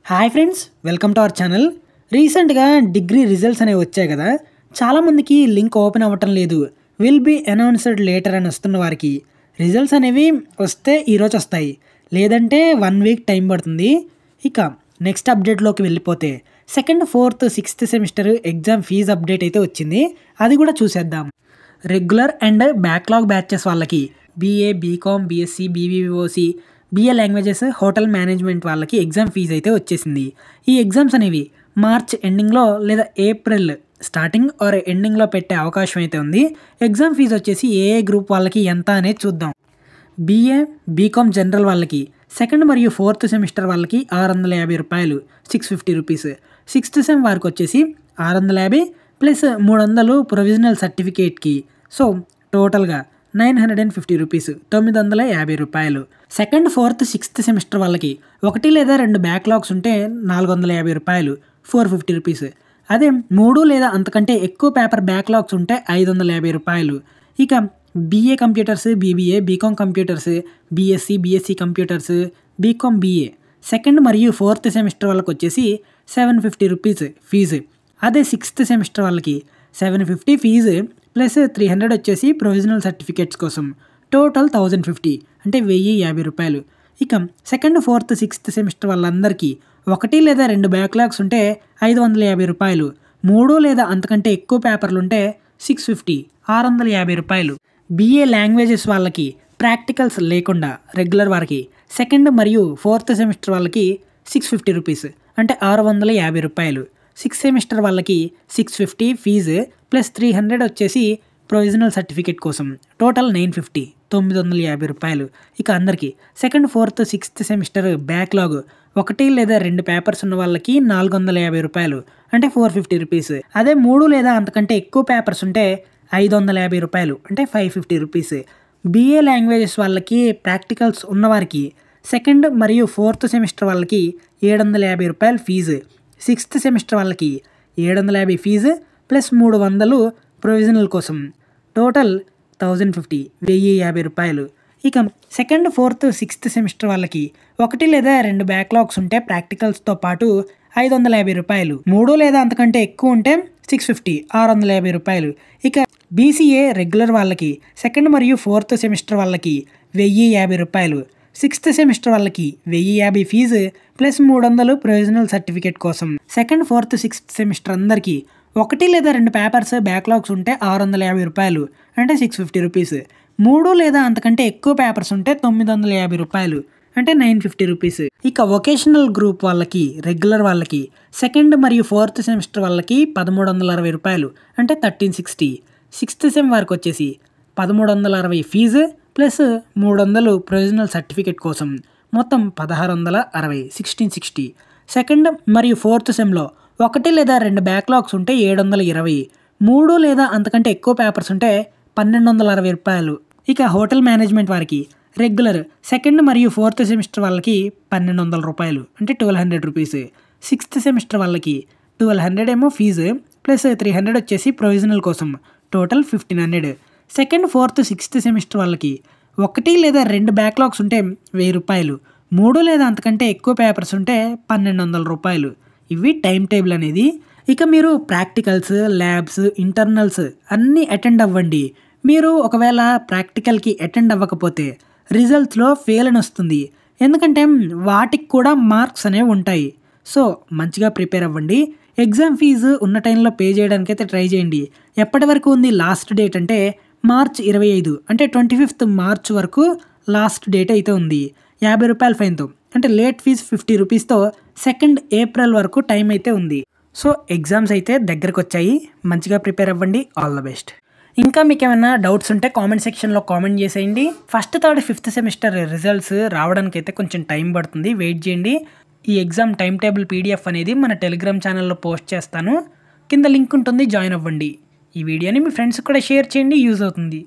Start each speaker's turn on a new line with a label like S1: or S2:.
S1: Hi friends, welcome to our channel. రీసెంట్గా degree results అనేవి వచ్చాయి కదా. చాలామందికి లింక్ ఓపెన్ అవ్వటం లేదు. విల్ బీ అనౌన్స్డ్ లేటర్ అని వస్తున్న వారికి రిజల్ట్స్ అనేవి వస్తే ఈరోజు వస్తాయి, లేదంటే 1 వీక్ టైం పడుతుంది. ఇక నెక్స్ట్ అప్డేట్లోకి వెళ్ళిపోతే second, fourth, sixth semester exam fee update అయితే వచ్చింది. అది కూడా చూసేద్దాం. రెగ్యులర్ అండ్ బ్యాక్లాగ్ బ్యాచెస్ వాళ్ళకి BA, BCom, BSc, BVoc, BA languages, hotel management వాళ్ళకి ఎగ్జామ్ ఫీజు అయితే వచ్చేసింది. ఈ ఎగ్జామ్స్ అనేవి మార్చ్ ఎండింగ్లో లేదా ఏప్రిల్ స్టార్టింగ్ ఆర్ ఎండింగ్లో పెట్టే అవకాశం అయితే ఉంది. ఎగ్జామ్ ఫీజు వచ్చేసి ఏ గ్రూప్ వాళ్ళకి ఎంత అనేది చూద్దాం. బీఏ, బీకామ్ జనరల్ వాళ్ళకి సెకండ్ మరియు ఫోర్త్ సెమిస్టర్ వాళ్ళకి 650 రూపాయలు, 650 రూపీస్. సిక్స్త్ సెమ్ వారికి వచ్చేసి 650 ప్లస్ 300 ప్రొవిజనల్ సర్టిఫికేట్కి. సో టోటల్గా 950 రూపీస్, 950 రూపాయలు. సెకండ్, ఫోర్త్, సిక్స్త్ సెమిస్టర్ వాళ్ళకి 1 లేదా 2 బ్యాక్లాగ్స్ ఉంటే 450 రూపాయలు, 450 రూపీస్. అదే 3 లేదా అంతకంటే ఎక్కువ పేపర్ బ్యాక్లాగ్స్ ఉంటే 550 రూపాయలు. ఇక BA computers, BBA, BCom computers, BSc computers, BCom BA second మరియు ఫోర్త్ సెమిస్టర్ వాళ్ళకి వచ్చేసి 750 రూపీస్ ఫీజు. అదే సిక్స్త్ సెమిస్టర్ వాళ్ళకి 750 ఫీజు ప్లస్ 300 వచ్చేసి ప్రొవిజనల్ సర్టిఫికేట్స్ కోసం. టోటల్ 1050 అంటే 1050 రూపాయలు. ఇక సెకండ్, ఫోర్త్, సిక్స్త్ సెమిస్టర్ వాళ్ళందరికీ 1 లేదా 2 బ్యాక్లాగ్స్ ఉంటే 550 రూపాయలు. 3 లేదా అంతకంటే ఎక్కువ పేపర్లు ఉంటే 650, 650 రూపాయలు. బీఏ లాంగ్వేజెస్ వాళ్ళకి ప్రాక్టికల్స్ లేకుండా రెగ్యులర్ వారికి సెకండ్ మరియు ఫోర్త్ సెమిస్టర్ వాళ్ళకి 650 రూపీస్ అంటే 650 రూపాయలు. సిక్స్త్ సెమిస్టర్ వాళ్ళకి 650 ఫీజు ప్లస్ 300 వచ్చేసి ప్రొవిజనల్ సర్టిఫికేట్ కోసం. టోటల్ 950, 950 రూపాయలు. ఇక అందరికీ second, fourth, sixth semester backlog 1 లేదా 2 పేపర్స్ ఉన్న వాళ్ళకి 450 రూపాయలు అంటే 450 రూపీస్. అదే 3 లేదా అంతకంటే ఎక్కువ పేపర్స్ ఉంటే 550 రూపాయలు అంటే 550 రూపీస్. బీఏ లాంగ్వేజెస్ వాళ్ళకి ప్రాక్టికల్స్ ఉన్నవారికి సెకండ్ మరియు ఫోర్త్ సెమిస్టర్ వాళ్ళకి 750 రూపాయలు ఫీజు. సిక్స్త్ సెమిస్టర్ వాళ్ళకి 750 ఫీజు ప్లస్ 300 ప్రొవిజనల్ కోసం. టోటల్ 1050, 1050 రూపాయలు. ఇక సెకండ్, ఫోర్త్, సిక్స్త్ సెమిస్టర్ వాళ్ళకి 1 లేదా 2 బ్యాక్లాగ్స్ ఉంటే ప్రాక్టికల్స్తో పాటు 550 రూపాయలు. 3 లేదా అంతకంటే ఎక్కువ ఉంటే 650, 650 రూపాయలు. ఇక బీసీఏ రెగ్యులర్ వాళ్ళకి సెకండ్ మరియు ఫోర్త్ సెమిస్టర్ వాళ్ళకి 1050 రూపాయలు. సిక్స్త్ సెమిస్టర్ వాళ్ళకి 1050 ఫీజు ప్లస్ 300 ప్రొవిజనల్ సర్టిఫికేట్ కోసం. సెకండ్, ఫోర్త్, సిక్స్త్ సెమిస్టర్ అందరికీ 1 లేదా 2 పేపర్స్ బ్యాక్లాగ్స్ ఉంటే 650 రూపాయలు అంటే 650 రూపీస్. 3 లేదా అంతకంటే ఎక్కువ పేపర్స్ ఉంటే 950 రూపాయలు అంటే 950 రూపీస్. ఇక వొకేషనల్ గ్రూప్ వాళ్ళకి రెగ్యులర్ వాళ్ళకి సెకండ్ మరియు ఫోర్త్ సెమిస్టర్ వాళ్ళకి 1360 రూపాయలు అంటే 1360. సిక్స్త్ సెమ్ వారికి వచ్చేసి 1360 ఫీజు ప్లస్ 300 ప్రొవిజనల్ సర్టిఫికేట్ కోసం. మొత్తం 1660, 1660. సెకండ్ మరియు ఫోర్త్ సెమ్లో 1 లేదా 2 బ్యాక్లాగ్స్ ఉంటే 720. 3 లేదా అంతకంటే ఎక్కువ పేపర్స్ ఉంటే 1260 రూపాయలు. ఇక హోటల్ మేనేజ్మెంట్ వారికి రెగ్యులర్ సెకండ్ మరియు ఫోర్త్ సెమిస్టర్ వాళ్ళకి 1200 రూపాయలు అంటే 1200 రూపీస్. సిక్స్త్ సెమిస్టర్ వాళ్ళకి 1200 ఏమో ఫీజు ప్లస్ 300 వచ్చేసి ప్రొవిజనల్ కోసం. Total 1500. Second, fourth, sixth semester వాళ్ళకి 1 లేదా 2 బ్యాక్లాగ్స్ ఉంటే 1000 రూపాయలు. 3 లేదా అంతకంటే ఎక్కువ పేపర్స్ ఉంటే 1200 రూపాయలు. ఇవి టైం టేబుల్ అనేది. ఇక మీరు ప్రాక్టికల్స్, ల్యాబ్స్, ఇంటర్నల్స్ అన్నీ అటెండ్ అవ్వండి. మీరు ఒకవేళ ప్రాక్టికల్కి అటెండ్ అవ్వకపోతే రిజల్ట్స్లో ఫెయిల్ అని వస్తుంది. ఎందుకంటే వాటికి కూడా మార్క్స్ అనేవి ఉంటాయి. సో మంచిగా ప్రిపేర్ అవ్వండి. ఎగ్జామ్ ఫీజు ఉన్న టైంలో పే చేయడానికి అయితే ట్రై చేయండి. ఎప్పటి వరకు ఉంది లాస్ట్ డేట్ అంటే మార్చ్ 25 అంటే 25th మార్చ్ వరకు లాస్ట్ డేట్ అయితే ఉంది. 50 రూపాయల ఫైన్తో అంటే లేట్ ఫీజు 50 రూపీస్తో 2nd ఏప్రిల్ వరకు టైం అయితే ఉంది. సో ఎగ్జామ్స్ అయితే దగ్గరకు వచ్చాయి. మంచిగా ప్రిపేర్ అవ్వండి. All the best. ఇంకా మీకు ఏమైనా డౌట్స్ ఉంటే కామెంట్ సెక్షన్లో కామెంట్ చేసేయండి. First, third, fifth semester results రావడానికి అయితే కొంచెం టైం పడుతుంది, వెయిట్ చేయండి. ఈ ఎగ్జామ్ టైం టేబుల్ పీడిఎఫ్ అనేది మన టెలిగ్రామ్ ఛానల్లో పోస్ట్ చేస్తాను. కింద లింక్ ఉంటుంది, జాయిన్ అవ్వండి. ఈ వీడియోని మీ ఫ్రెండ్స్కి కూడా షేర్ చేయండి, యూజ్ అవుతుంది.